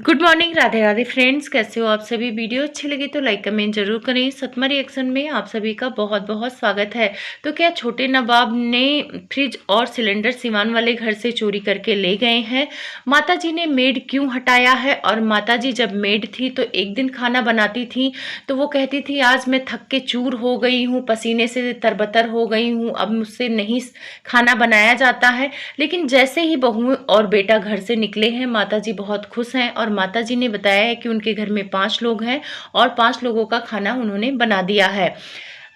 Good morning, Radhe Radhe friends. कैसे हो आप सभी? वीडियो अच्छी लगी तो लाइक कमेंट जरूर करें। सतमा रिएक्शन में आप सभी का बहुत बहुत स्वागत है। तो क्या छोटे नवाब ने फ्रिज और सिलेंडर सिवान वाले घर से चोरी करके ले गए हैं? माताजी ने मेड क्यों हटाया है? और माताजी जब मेड थी तो एक दिन खाना बनाती थी तो वो कहती थी आज मैं थक के चूर हो गई हूँ, पसीने से तरबतर हो गई हूँ, अब मुझसे नहीं खाना बनाया जाता है। लेकिन जैसे ही बहू और बेटा घर से निकले हैं माताजी बहुत खुश हैं और माताजी ने बताया है कि उनके घर में 5 लोग हैं और 5 लोगों का खाना उन्होंने बना दिया है।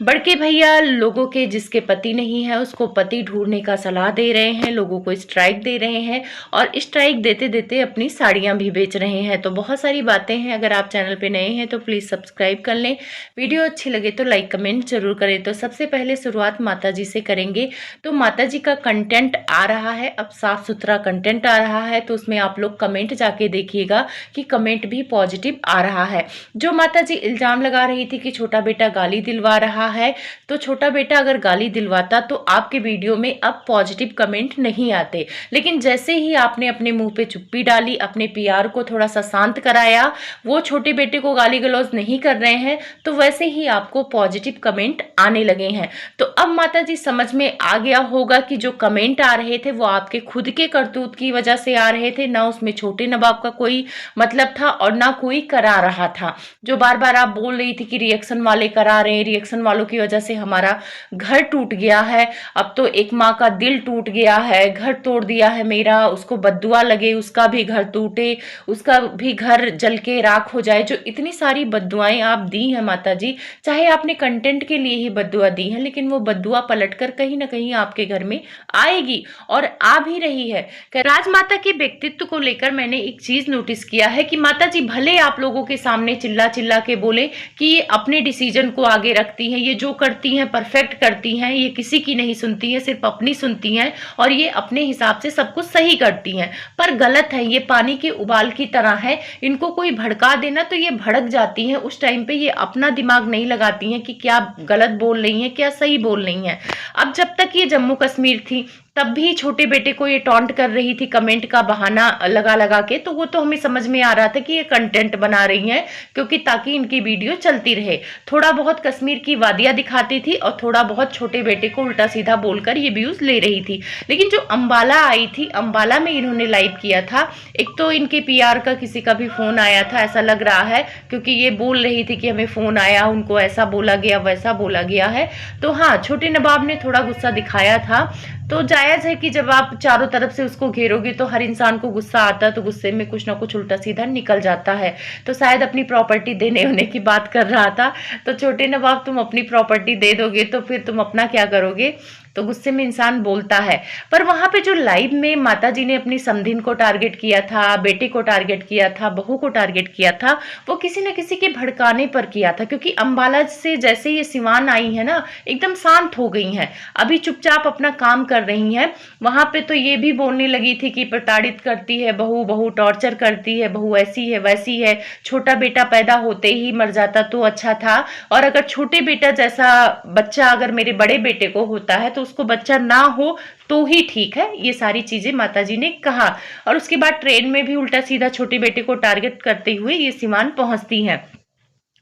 बड़के भैया लोगों के जिसके पति नहीं है उसको पति ढूंढने का सलाह दे रहे हैं, लोगों को स्ट्राइक दे रहे हैं और स्ट्राइक देते देते अपनी साड़ियां भी बेच रहे हैं। तो बहुत सारी बातें हैं। अगर आप चैनल पे नए हैं तो प्लीज़ सब्सक्राइब कर लें। वीडियो अच्छी लगे तो लाइक कमेंट जरूर करें। तो सबसे पहले शुरुआत माता जी से करेंगे। तो माता जी का कंटेंट आ रहा है, अब साफ सुथरा कंटेंट आ रहा है, तो उसमें आप लोग कमेंट जाके देखिएगा कि कमेंट भी पॉजिटिव आ रहा है। जो माता जी इल्ज़ाम लगा रही थी कि छोटा बेटा गाली दिलवा रहा है, तो छोटा बेटा अगर गाली दिलवाता तो आपके वीडियो में अब पॉजिटिव कमेंट नहीं आते। लेकिन जैसे ही आपने अपने मुंह पे चुप्पी डाली, अपने पीआर को थोड़ा सा शांत कराया, वो छोटे बेटे को गाली गलौज नहीं कर रहे हैं, तो वैसे ही आपको पॉजिटिव कमेंट आने लगे हैं। तो अब माता जी समझ में आ गया होगा कि जो कमेंट आ रहे थे वो आपके खुद के करतूत की वजह से आ रहे थे, ना उसमें छोटे नवाब का कोई मतलब था और ना कोई करा रहा था। जो बार बार आप बोल रही थी कि रिएक्शन वाले करा रहे हैं, रिएक्शन वालों की वजह से हमारा घर टूट गया है, अब तो एक माँ का दिल टूट गया है, घर तोड़ दिया है मेरा, उसको बद्दुआ लगे, उसका भी घर टूटे, उसका भी घर जल के राख हो जाए। जो इतनी सारी बद्दुआएं आप दी हैं माता जी, चाहे आपने कंटेंट के लिए ही बद्दुआ दी है, लेकिन वो बद्दुआ पलटकर कहीं ना कहीं आपके घर में आएगी और आ भी रही है। राजमाता के व्यक्तित्व को लेकर मैंने एक चीज नोटिस किया है कि माता जी भले आप लोगों के सामने चिल्ला चिल्ला के बोले कि ये अपने डिसीजन को आगे रखती हैं, ये जो करती हैं परफेक्ट करती हैं, ये किसी की नहीं सुनती है, सिर्फ अपनी सुनती हैं और ये अपने हिसाब से सब कुछ सही करती हैं, पर गलत है। ये पानी के उबाल की तरह है, इनको कोई भड़का देना तो ये भड़क जाती हैं। उस टाइम पे ये अपना दिमाग नहीं लगाती हैं कि क्या गलत बोल रही हैं क्या सही बोल रही हैं। अब जब तक ये जम्मू कश्मीर थी तब भी छोटे बेटे को ये टॉन्ट कर रही थी कमेंट का बहाना लगा लगा के, तो वो तो हमें समझ में आ रहा था कि ये कंटेंट बना रही हैं क्योंकि ताकि इनकी वीडियो चलती रहे। थोड़ा बहुत कश्मीर की वादियां दिखाती थी और थोड़ा बहुत छोटे बेटे को उल्टा सीधा बोलकर ये व्यूज ले रही थी। लेकिन जो अंबाला आई थी, अंबाला में इन्होंने लाइव किया था, एक तो इनके पीआर का किसी का भी फोन आया था ऐसा लग रहा है, क्योंकि ये बोल रही थी कि हमें फोन आया, उनको ऐसा बोला गया वैसा बोला गया है। तो हाँ, छोटे नवाब ने थोड़ा गुस्सा दिखाया था। तो जायज है कि जब आप चारों तरफ से उसको घेरोगे तो हर इंसान को गुस्सा आता है, तो गुस्से में कुछ ना कुछ उल्टा सीधा निकल जाता है। तो शायद अपनी प्रॉपर्टी देने होने की बात कर रहा था। तो छोटे नवाब तुम अपनी प्रॉपर्टी दे दोगे तो फिर तुम अपना क्या करोगे? तो गुस्से में इंसान बोलता है। पर वहां पे जो लाइव में माता जी ने अपनी समधिन को टारगेट किया था, बेटे को टारगेट किया था, बहू को टारगेट किया था, वो किसी न किसी के भड़काने पर किया था। क्योंकि अंबाला से जैसे ये सिवान आई है ना, एकदम शांत हो गई हैं, अभी चुपचाप अपना काम कर रही हैं। वहां पे तो ये भी बोलने लगी थी कि प्रताड़ित करती है बहू, बहू टॉर्चर करती है, बहू ऐसी है वैसी है, छोटा बेटा पैदा होते ही मर जाता तो अच्छा था, और अगर छोटे बेटा जैसा बच्चा अगर मेरे बड़े बेटे को होता है तो उसको बच्चा ना हो तो ही ठीक है। ये सारी चीजें माताजी ने कहा। और उसके बाद ट्रेन में भी उल्टा सीधा छोटे बेटे को टारगेट करते हुए ये सिवान पहुंचती हैं।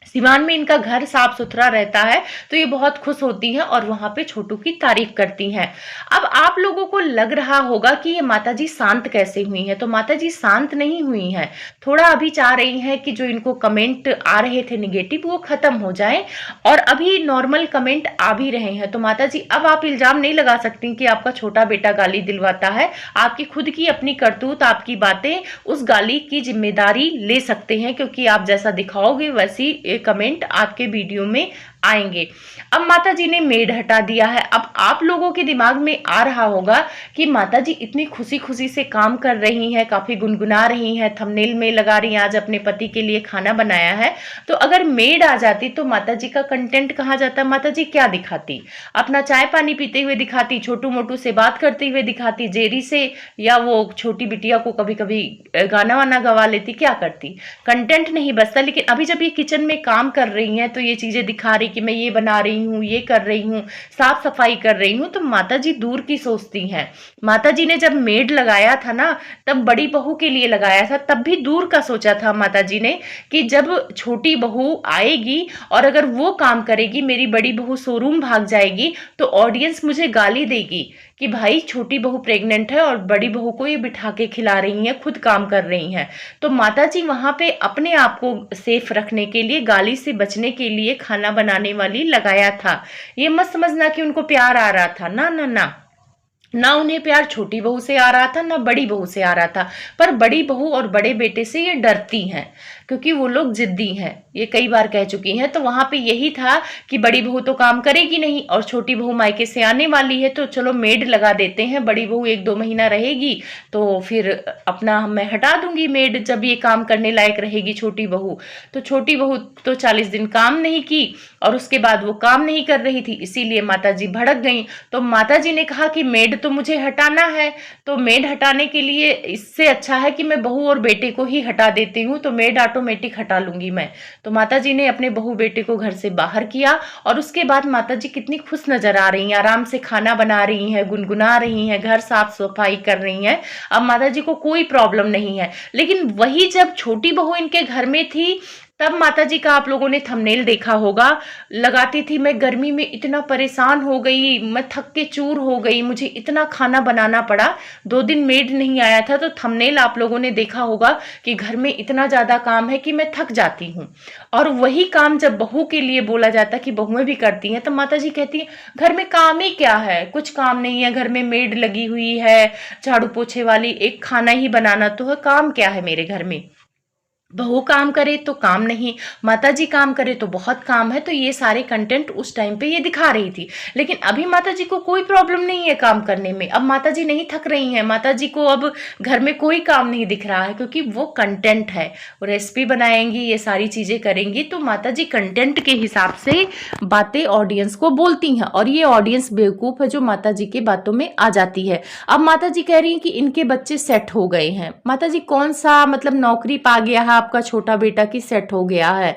सिवान में इनका घर साफ सुथरा रहता है तो ये बहुत खुश होती हैं और वहां पे छोटू की तारीफ करती हैं। अब आप लोगों को लग रहा होगा कि ये माताजी शांत कैसे हुई हैं, तो माताजी शांत नहीं हुई हैं, थोड़ा अभी चाह रही हैं कि जो इनको कमेंट आ रहे थे निगेटिव वो खत्म हो जाए और अभी नॉर्मल कमेंट आ भी रहे हैं। तो माताजी अब आप इल्जाम नहीं लगा सकती कि आपका छोटा बेटा गाली दिलवाता है, आपकी खुद की अपनी करतूत, आपकी बातें उस गाली की जिम्मेदारी ले सकते हैं, क्योंकि आप जैसा दिखाओगे वैसी कमेंट आपके वीडियो में आएंगे। अब माताजी ने मेड हटा दिया है। अब आप लोगों के दिमाग में आ रहा होगा कि माताजी इतनी खुशी खुशी से काम कर रही हैं, काफी गुनगुना रही हैं, थंबनेल में लगा रही हैं आज अपने पति के लिए खाना बनाया है, तो अगर मेड आ जाती तो माताजी का कंटेंट कहाँ जाता? माताजी क्या दिखाती? अपना चाय पानी पीते हुए दिखाती, छोटू मोटू से बात करते हुए दिखाती, जेरी से, या वो छोटी बिटिया को कभी कभी गाना वाना गवा लेती, क्या करती? कंटेंट नहीं बचता। लेकिन अभी जब ये किचन में काम कर रही हैं तो ये चीजें दिखा रही कि मैं ये बना रही हूँ, ये कर रही हूँ, साफ सफाई कर रही हूँ, तो माता जी दूर की सोचती हैं। माता जी ने जब मेड लगाया था ना, तब बड़ी बहू के लिए लगाया था, तब भी दूर का सोचा था माता जी ने कि जब छोटी बहू आएगी और अगर वो काम करेगी, मेरी बड़ी बहू शोरूम भाग जाएगी, तो ऑडियंस मुझे गाली देगी कि भाई छोटी बहू प्रेग्नेंट है और बड़ी बहू को ये बिठा के खिला रही हैं, खुद काम कर रही हैं। तो माता जी वहां पे अपने आप को सेफ रखने के लिए, गाली से बचने के लिए खाना बनाने वाली लगाया था। ये मत समझना कि उनको प्यार आ रहा था, ना ना ना, ना उन्हें प्यार छोटी बहू से आ रहा था, ना बड़ी बहू से आ रहा था। पर बड़ी बहू और बड़े बेटे से ये डरती हैं क्योंकि वो लोग जिद्दी हैं, ये कई बार कह चुकी हैं। तो वहां पे यही था कि बड़ी बहू तो काम करेगी नहीं और छोटी बहू मायके से आने वाली है, तो चलो मेड लगा देते हैं, बड़ी बहू 1-2 महीना रहेगी तो फिर अपना मैं हटा दूंगी मेड, जब ये काम करने लायक रहेगी छोटी बहू। तो छोटी बहू तो 40 दिन काम नहीं की और उसके बाद वो काम नहीं कर रही थी, इसीलिए माता जी भड़क गई। तो माता जी ने कहा कि मेड तो मुझे हटाना है, तो मेड हटाने के लिए इससे अच्छा है कि मैं बहू और बेटे को ही हटा देती हूँ, तो मेड ऑटोमेटिक हटा लूंगी मैं। तो माता जी ने अपने बहू बेटे को घर से बाहर किया और उसके बाद माता जी कितनी खुश नजर आ रही हैं, आराम से खाना बना रही हैं, गुनगुना रही हैं, घर साफ सफाई कर रही हैं। अब माता जी को कोई प्रॉब्लम नहीं है। लेकिन वही जब छोटी बहू इनके घर में थी, तब माता जी का आप लोगों ने थंबनेल देखा होगा, लगाती थी मैं गर्मी में इतना परेशान हो गई, मैं थक के चूर हो गई, मुझे इतना खाना बनाना पड़ा, 2 दिन मेड नहीं आया था। तो थंबनेल आप लोगों ने देखा होगा कि घर में इतना ज्यादा काम है कि मैं थक जाती हूँ। और वही काम जब बहू के लिए बोला जाता कि बहुएं भी करती हैं, तो माता जी कहती है घर में काम ही क्या है, कुछ काम नहीं है, घर में मेड लगी हुई है, झाड़ू पोछे वाली, एक खाना ही बनाना तो है, काम क्या है मेरे घर में। बहू काम करे तो काम नहीं, माता जी काम करे तो बहुत काम है। तो ये सारे कंटेंट उस टाइम पे ये दिखा रही थी। लेकिन अभी माता जी को कोई प्रॉब्लम नहीं है काम करने में, अब माता जी नहीं थक रही हैं, माता जी को अब घर में कोई काम नहीं दिख रहा है, क्योंकि वो कंटेंट है, वो रेसिपी बनाएंगी, ये सारी चीजें करेंगी। तो माता जी कंटेंट के हिसाब से बातें ऑडियंस को बोलती हैं और ये ऑडियंस बेवकूफ है जो माता जी के बातों में आ जाती है। अब माता जी कह रही हैं कि इनके बच्चे सेट हो गए हैं। माता जी कौन सा मतलब नौकरी पा गया है आपका छोटा बेटा की सेट हो गया है?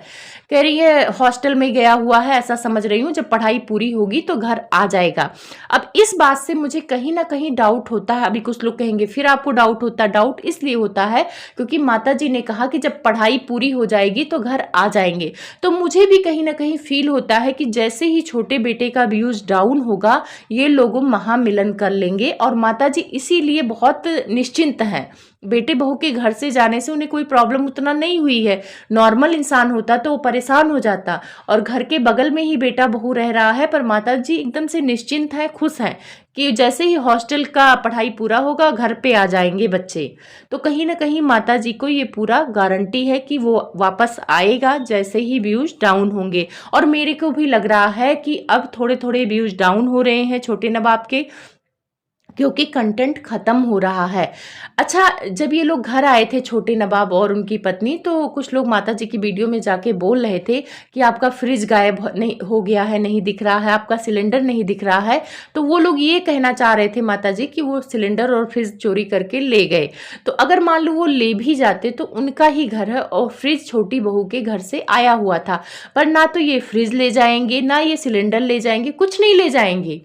कह रही है हॉस्टल में गया हुआ है, ऐसा समझ रही हूँ, जब पढ़ाई पूरी होगी तो घर आ जाएगा। अब इस बात से मुझे कहीं ना कहीं डाउट होता है। अभी कुछ लोग कहेंगे फिर आपको डाउट होता है, डाउट इसलिए होता है क्योंकि माता जी ने कहा कि जब पढ़ाई पूरी हो जाएगी तो घर आ जाएंगे। तो मुझे भी कहीं ना कहीं फील होता है कि जैसे ही छोटे बेटे का व्यूज डाउन होगा, ये लोग महामिलन कर लेंगे और माता जी इसीलिए बहुत निश्चिंत हैं। बेटे बहू के घर से जाने से उन्हें कोई प्रॉब्लम उतना नहीं हुई है। नॉर्मल इंसान होता तो वो परेशान हो जाता, और घर के बगल में ही बेटा बहू रह रहा है, पर माता जी एकदम से निश्चिंत है, खुश हैं कि जैसे ही हॉस्टल का पढ़ाई पूरा होगा घर पे आ जाएंगे बच्चे। तो कहीं ना कहीं माता जी को ये पूरा गारंटी है कि वो वापस आएगा जैसे ही व्यूज डाउन होंगे। और मेरे को भी लग रहा है कि अब थोड़े थोड़े व्यूज डाउन हो रहे हैं छोटे नवाब के, क्योंकि कंटेंट खत्म हो रहा है। अच्छा, जब ये लोग घर आए थे छोटे नवाब और उनकी पत्नी, तो कुछ लोग माता जी की वीडियो में जाके बोल रहे थे कि आपका फ्रिज गायब नहीं हो गया है, नहीं दिख रहा है, आपका सिलेंडर नहीं दिख रहा है। तो वो लोग ये कहना चाह रहे थे माता जी कि वो सिलेंडर और फ्रिज चोरी करके ले गए। तो अगर मान लो वो ले भी जाते तो उनका ही घर है और फ्रिज छोटी बहू के घर से आया हुआ था। पर ना तो ये फ्रिज ले जाएंगे, ना ये सिलेंडर ले जाएंगे, कुछ नहीं ले जाएंगे।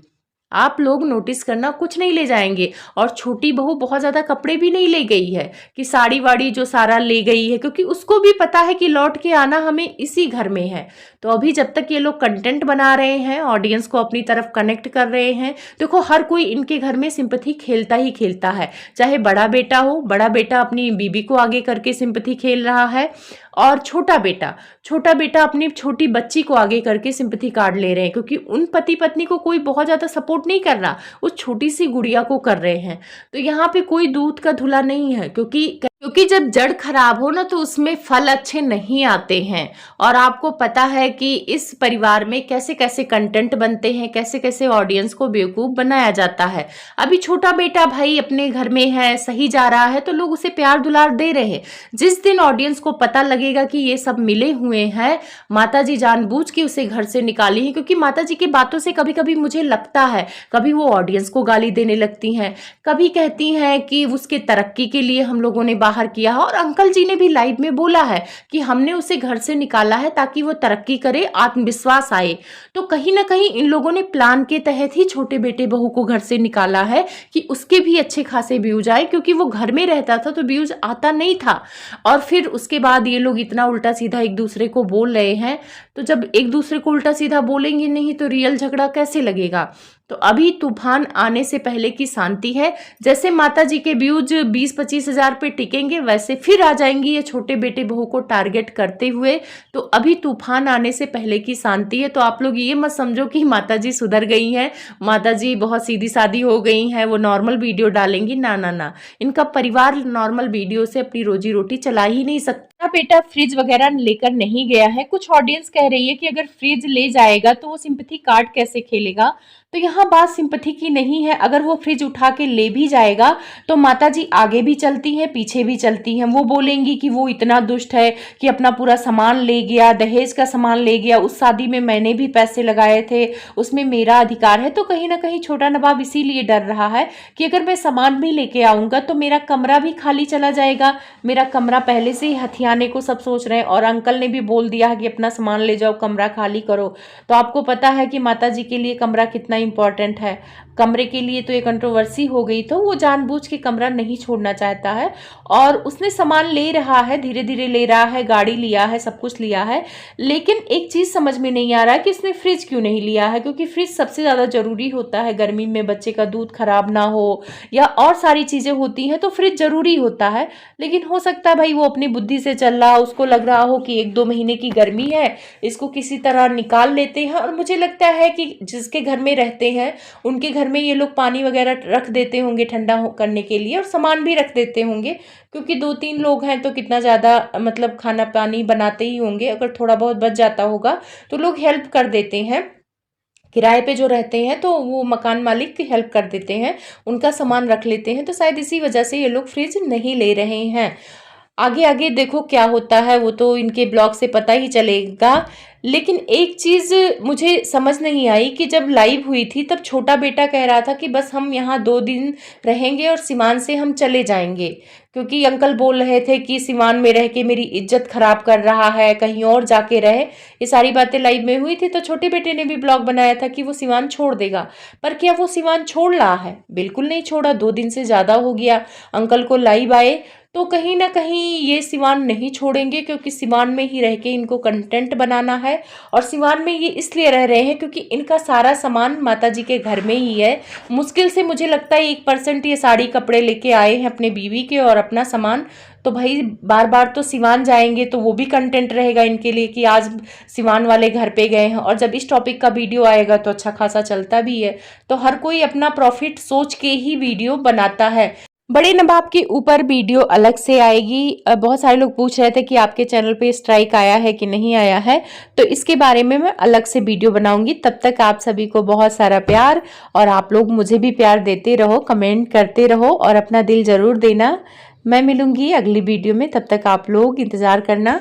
आप लोग नोटिस करना, कुछ नहीं ले जाएंगे। और छोटी बहू बहुत ज़्यादा कपड़े भी नहीं ले गई है कि साड़ी वाड़ी जो सारा ले गई है, क्योंकि उसको भी पता है कि लौट के आना हमें इसी घर में है। तो अभी जब तक ये लोग कंटेंट बना रहे हैं, ऑडियंस को अपनी तरफ कनेक्ट कर रहे हैं, देखो हर कोई इनके घर में सिंपैथी खेलता ही खेलता है। चाहे बड़ा बेटा हो, बड़ा बेटा अपनी बीबी को आगे करके सिंपैथी खेल रहा है, और छोटा बेटा अपनी छोटी बच्ची को आगे करके सिंपैथी कार्ड ले रहे हैं, क्योंकि उन पति पत्नी को कोई बहुत ज़्यादा सपोर्ट नहीं कर रहा, उस छोटी सी गुड़िया को कर रहे हैं। तो यहाँ पे कोई दूध का धुला नहीं है, क्योंकि जब जड़ खराब हो ना तो उसमें फल अच्छे नहीं आते हैं। और आपको पता है कि इस परिवार में कैसे कैसे कंटेंट बनते हैं, कैसे कैसे ऑडियंस को बेवकूफ बनाया जाता है। अभी छोटा बेटा भाई अपने घर में है, सही जा रहा है, तो लोग उसे प्यार दुलार दे रहे हैं। जिस दिन ऑडियंस को पता लगेगा कि ये सब मिले हुए हैं, माता जी जानबूझ के उसे घर से निकाली है, क्योंकि माता जी की बातों से कभी कभी मुझे लगता है, कभी वो ऑडियंस को गाली देने लगती हैं, कभी कहती हैं कि उसके तरक्की के लिए हम लोगों ने बाहर किया है और अंकल जी ने भी लाइव में बोला है कि हमने उसे घर से निकाला है ताकि वो तरक्की करे, आत्मविश्वास आए। तो कहीं ना कहीं इन लोगों ने प्लान के तहत ही छोटे बेटे बहू को घर से निकाला है कि उसके भी अच्छे खासे व्यूज आए, क्योंकि वो घर में रहता था तो व्यूज आता नहीं था। और फिर उसके बाद ये लोग इतना उल्टा सीधा एक दूसरे को बोल रहे हैं, तो जब एक दूसरे को उल्टा सीधा बोलेंगे नहीं तो रियल झगड़ा कैसे लगेगा। तो अभी तूफान आने से पहले की शांति है। जैसे माता जी के व्यूज 20-25 हजार पे टिकेंगे, वैसे फिर आ जाएंगी ये छोटे बेटे बहू को टारगेट करते हुए। तो अभी तूफान आने से पहले की शांति है। तो आप लोग ये मत समझो कि माता जी सुधर गई हैं, माता जी बहुत सीधी सादी हो गई हैं, वो नॉर्मल वीडियो डालेंगी। ना ना ना, इनका परिवार नॉर्मल वीडियो से अपनी रोजी रोटी चला ही नहीं सकता। बेटा फ्रिज वगैरह लेकर नहीं गया है। कुछ ऑडियंस कह रही है कि अगर फ्रिज ले जाएगा तो वो सिंपैथी कार्ड कैसे खेलेगा। तो यहाँ बात सिंपैथी की नहीं है। अगर वो फ्रिज उठा के ले भी जाएगा तो माता जी आगे भी चलती हैं, पीछे भी चलती हैं। वो बोलेंगी कि वो इतना दुष्ट है कि अपना पूरा सामान ले गया, दहेज का सामान ले गया, उस शादी में मैंने भी पैसे लगाए थे, उसमें मेरा अधिकार है। तो कहीं ना कहीं छोटा नवाब इसीलिए डर रहा है कि अगर मैं सामान भी लेके आऊंगा तो मेरा कमरा भी खाली चला जाएगा। मेरा कमरा पहले से ही हथियाने को सब सोच रहे हैं, और अंकल ने भी बोल दिया है कि अपना सामान ले जाओ, कमरा खाली करो। तो आपको पता है कि माता जी के लिए कमरा कितना इंपॉर्टेंट है। कमरे के लिए तो ये कंट्रोवर्सी हो गई, तो वो जानबूझ के कमरा नहीं छोड़ना चाहता है। और उसने सामान ले रहा है, धीरे धीरे ले रहा है, गाड़ी लिया है, सब कुछ लिया है। लेकिन एक चीज समझ में नहीं आ रहा है कि इसने फ्रिज क्यों नहीं लिया है, क्योंकि फ्रिज सबसे ज्यादा जरूरी होता है। गर्मी में बच्चे का दूध खराब ना हो या और सारी चीजें होती हैं तो फ्रिज जरूरी होता है। लेकिन हो सकता है भाई वो अपनी बुद्धि से चल रहा, उसको लग रहा हो कि 1-2 महीने की गर्मी है, इसको किसी तरह निकाल लेते हैं। और मुझे लगता है कि जिसके घर में रहते हैं उनके घर में ये लोग पानी वगैरह रख देते होंगे ठंडा करने के लिए, और सामान भी रख देते होंगे, क्योंकि 2-3 लोग हैं तो कितना ज़्यादा मतलब खाना पानी बनाते ही होंगे। अगर थोड़ा बहुत बच जाता होगा तो लोग हेल्प कर देते हैं। किराए पे जो रहते हैं तो वो मकान मालिक की हेल्प कर देते हैं, उनका सामान रख लेते हैं। तो शायद इसी वजह से ये लोग फ्रिज नहीं ले रहे हैं। आगे आगे देखो क्या होता है, वो तो इनके ब्लॉग से पता ही चलेगा। लेकिन एक चीज़ मुझे समझ नहीं आई कि जब लाइव हुई थी तब छोटा बेटा कह रहा था कि बस हम यहाँ 2 दिन रहेंगे और सिवान से हम चले जाएंगे, क्योंकि अंकल बोल रहे थे कि सिवान में रह के मेरी इज्जत खराब कर रहा है, कहीं और जाके रहे। ये सारी बातें लाइव में हुई थी। तो छोटे बेटे ने भी ब्लॉग बनाया था कि वो सिवान छोड़ देगा, पर क्या वो सिवान छोड़ रहा है? बिल्कुल नहीं छोड़ा। 2 दिन से ज़्यादा हो गया अंकल को लाइव आए। तो कहीं ना कहीं ये सिवान नहीं छोड़ेंगे, क्योंकि सिवान में ही रह के इनको कंटेंट बनाना है। और सिवान में ये इसलिए रह रहे हैं क्योंकि इनका सारा सामान माता जी के घर में ही है। मुश्किल से मुझे लगता है 1% ये साड़ी कपड़े लेके आए हैं अपने बीवी के और अपना सामान। तो भाई बार बार तो सिवान जाएंगे तो वो भी कंटेंट रहेगा इनके लिए कि आज सिवान वाले घर पे गए हैं। और जब इस टॉपिक का वीडियो आएगा तो अच्छा खासा चलता भी है। तो हर कोई अपना प्रॉफिट सोच के ही वीडियो बनाता है। बड़े नवाब के ऊपर वीडियो अलग से आएगी। बहुत सारे लोग पूछ रहे थे कि आपके चैनल पे स्ट्राइक आया है कि नहीं आया है, तो इसके बारे में मैं अलग से वीडियो बनाऊंगी। तब तक आप सभी को बहुत सारा प्यार, और आप लोग मुझे भी प्यार देते रहो, कमेंट करते रहो और अपना दिल जरूर देना। मैं मिलूंगी अगली वीडियो में, तब तक आप लोग इंतजार करना।